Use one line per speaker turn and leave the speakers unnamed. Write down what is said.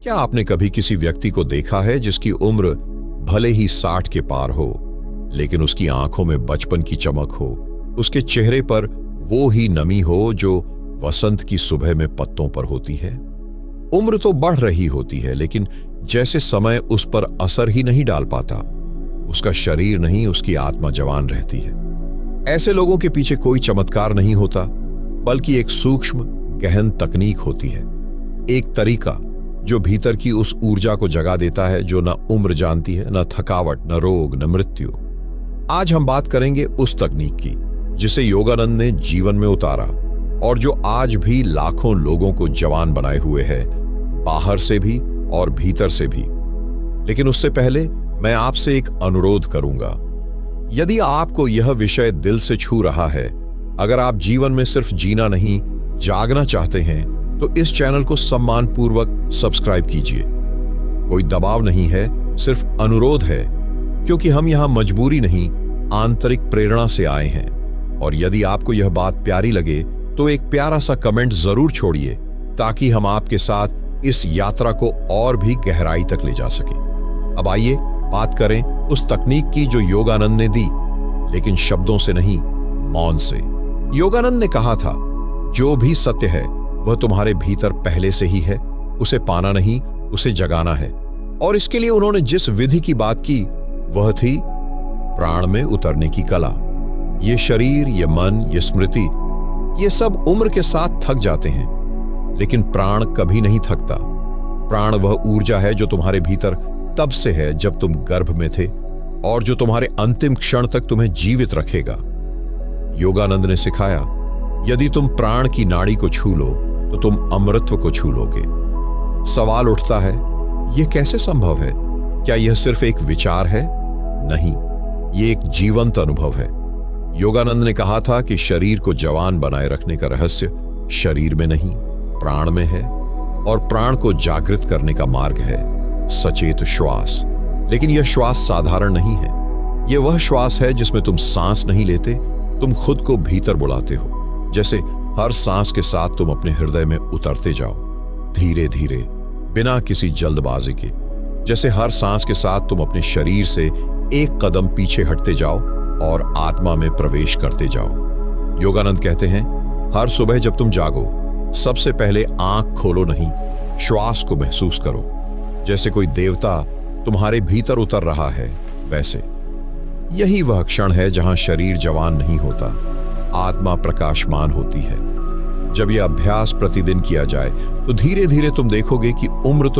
क्या आपने कभी किसी व्यक्ति को देखा है जिसकी उम्र भले ही 60 के पार हो, लेकिन उसकी आंखों में बचपन की चमक हो, उसके चेहरे पर वो ही नमी हो जो वसंत की सुबह में पत्तों पर होती है। उम्र तो बढ़ रही होती है, लेकिन जैसे समय उस पर असर ही नहीं डाल पाता। उसका शरीर नहीं, उसकी आत्मा जवान रहती है। ऐसे लोगों के पीछे कोई चमत्कार नहीं होता, बल्कि एक सूक्ष्म गहन तकनीक होती है, एक तरीका जो भीतर की उस ऊर्जा को जगा देता है जो न उम्र जानती है, न थकावट, न रोग, न मृत्यु। आज हम बात करेंगे उस तकनीक की जिसे योगानंद ने जीवन में उतारा और जो आज भी लाखों लोगों को जवान बनाए हुए है, बाहर से भी और भीतर से भी। लेकिन उससे पहले मैं आपसे एक अनुरोध करूंगा। यदि आपको यह विषय दिल से छू रहा है, अगर आप जीवन में सिर्फ जीना नहीं, जागना चाहते हैं, तो इस चैनल को सम्मानपूर्वक सब्सक्राइब कीजिए। कोई दबाव नहीं है, सिर्फ अनुरोध है, क्योंकि हम यहां मजबूरी नहीं, आंतरिक प्रेरणा से आए हैं। और यदि आपको यह बात प्यारी लगे तो एक प्यारा सा कमेंट जरूर छोड़िए, ताकि हम आपके साथ इस यात्रा को और भी गहराई तक ले जा सके। अब आइए बात करें उस तकनीक की जो योगानंद ने दी, लेकिन शब्दों से नहीं, मौन से। योगानंद ने कहा था, जो भी सत्य है वह तुम्हारे भीतर पहले से ही है, उसे पाना नहीं, उसे जगाना है। और इसके लिए उन्होंने जिस विधि की बात की वह थी प्राण में उतरने की कला। ये शरीर, ये मन, ये स्मृति, ये सब उम्र के साथ थक जाते हैं, लेकिन प्राण कभी नहीं थकता। प्राण वह ऊर्जा है जो तुम्हारे भीतर तब से है जब तुम गर्भ में थे, और जो तुम्हारे अंतिम क्षण तक तुम्हें जीवित रखेगा। योगानंद ने सिखाया, यदि तुम प्राण की नाड़ी को छू लो तो तुम अमृतत्व को छू लोगे। सवाल उठता है, यह कैसे संभव है? क्या यह सिर्फ एक विचार है? नहीं, यह एक जीवंत अनुभव है। योगानंद ने कहा था कि शरीर को जवान बनाए रखने का रहस्य शरीर में नहीं, प्राण में है, और प्राण को जागृत करने का मार्ग है सचेत श्वास। लेकिन यह श्वास साधारण नहीं है। यह वह श्वास है जिसमें तुम सांस नहीं लेते, तुम खुद को भीतर बुलाते हो। जैसे हर सांस के साथ तुम अपने हृदय में उतरते जाओ, धीरे धीरे, बिना किसी जल्दबाजी के। जैसे हर सांस के साथ तुम अपने शरीर से एक कदम पीछे हटते जाओ और आत्मा में प्रवेश करते जाओ। योगानंद कहते हैं, हर सुबह जब तुम जागो, सबसे पहले आंख खोलो नहीं, श्वास को महसूस करो। जैसे कोई देवता तुम्हारे भीतर उतर रहा है, वैसे। यही वह क्षण है जहां शरीर जवान नहीं होता, आत्मा प्रकाशमान होती है। जब यह अभ्यास प्रतिदिन किया जाए तो धीरे धीरे तुम देखोगे कि उम्र तो